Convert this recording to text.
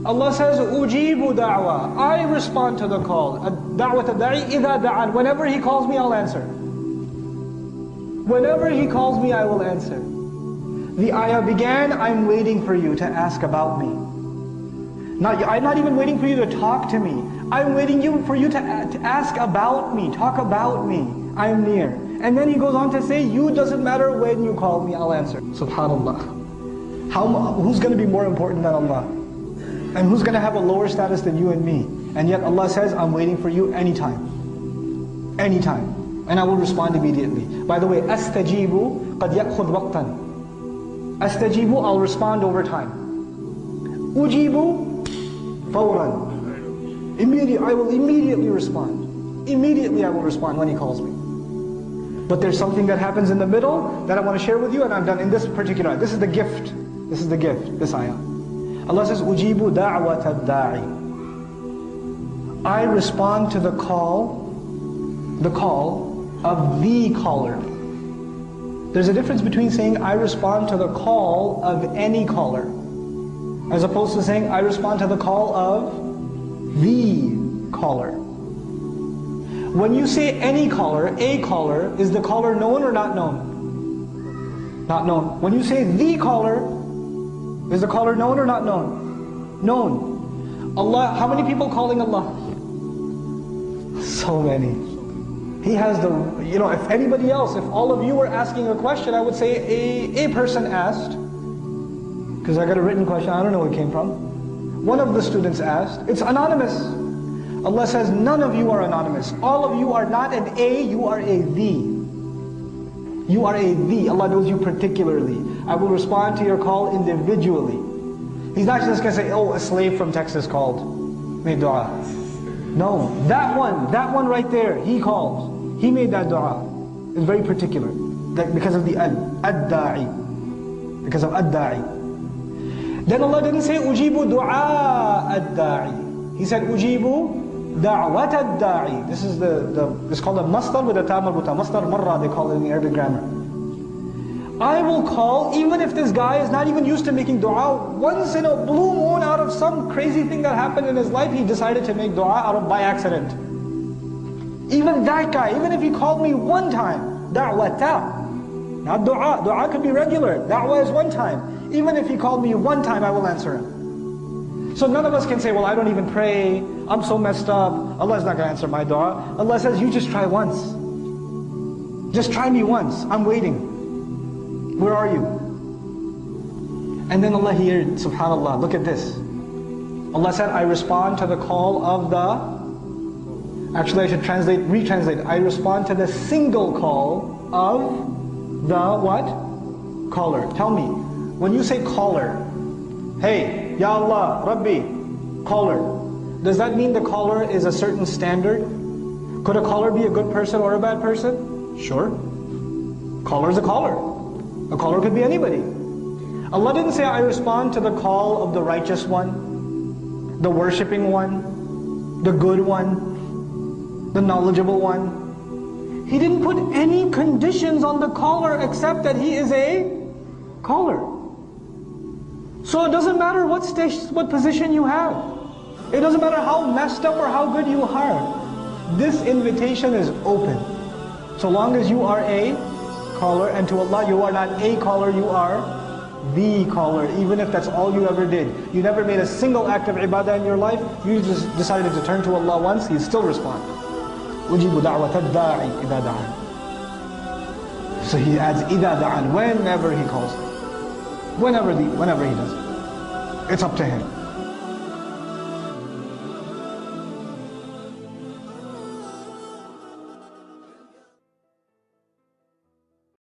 Allah says, Ujibu da'wa. I respond to the call. Da'wat ad-da'i idha da'an. Whenever He calls me, I'll answer. Whenever He calls me, I will answer. The ayah began, I'm waiting for you to ask about me. I'm not even waiting for you to talk to me. I'm waiting for you to ask about me, talk about me. I'm near. And then He goes on to say, you doesn't matter when you call me, I'll answer. SubhanAllah. Who's going to be more important than Allah? And who's going to have a lower status than you and me? And yet Allah says, I'm waiting for you anytime. Anytime. And I will respond immediately. By the way, أستجيب قد يأخذ وقتا. أستجيب, I'll respond over time. أجيب فورا. I will immediately respond. Immediately I will respond when He calls me. But there's something that happens in the middle that I want to share with you, and I'm done in this particular ayah. This is the gift. This is the gift, this ayah. Allah says, Ujibu da'wat ad-da'i. I respond to the call of the caller. There's a difference between saying, I respond to the call of any caller, as opposed to saying, I respond to the call of the caller. When you say any caller, a caller, is the caller known or not known? Not known. When you say the caller, is the caller known or not known? Known. Allah, how many people calling Allah? So many. He has the, if anybody else, if all of you were asking a question, I would say a person asked, because I got a written question, I don't know where it came from. One of the students asked, it's anonymous. Allah says, none of you are anonymous. All of you are not an A, you are a the. You are a the. Allah knows you particularly. I will respond to your call individually. He's not just going to say, oh, a slave from Texas called, made dua. No, that one right there, he called. He made that dua. It's very particular. Because of the ad-da'i. Because of ad-da'i. Then Allah didn't say, ujibu du'a ad-da'i. He said, ujibu da'wat ad-da'i. This is it's called a masdar with a ta marbuta. Masdar marra, they call it in the Arabic grammar. I will call, even if this guy is not even used to making dua. Once in a blue moon, out of some crazy thing that happened in his life, he decided to make dua by accident. Even that guy, even if he called me one time, da'wata. Not dua. Dua could be regular. Da'wah is one time. Even if he called me one time, I will answer him. So none of us can say, well, I don't even pray. I'm so messed up. Allah's not going to answer my dua. Allah says, you just try once. Just try me once. I'm waiting. Where are you? And then Allah here, subhanAllah, look at this. Allah said, I respond to the call of the... Actually, I should retranslate. I respond to the single call of the what? Caller. Tell me, when you say caller, hey, Ya Allah, Rabbi, caller, does that mean the caller is a certain standard? Could a caller be a good person or a bad person? Sure. Caller is a caller. A caller could be anybody. Allah didn't say, I respond to the call of the righteous one, the worshipping one, the good one, the knowledgeable one. He didn't put any conditions on the caller except that he is a caller. So it doesn't matter what position you have. It doesn't matter how messed up or how good you are. This invitation is open. So long as you are a caller, and to Allah you are not a caller, you are the caller, even if that's all you ever did. You never made a single act of ibadah in your life, you just decided to turn to Allah once, He still responds. أُجِيبُ دَعْوَةَ الدَّاعِ إِذَا دَعَانِ. So He adds إِذَا دَعَانِ, whenever He calls. Whenever He does. It's up to Him.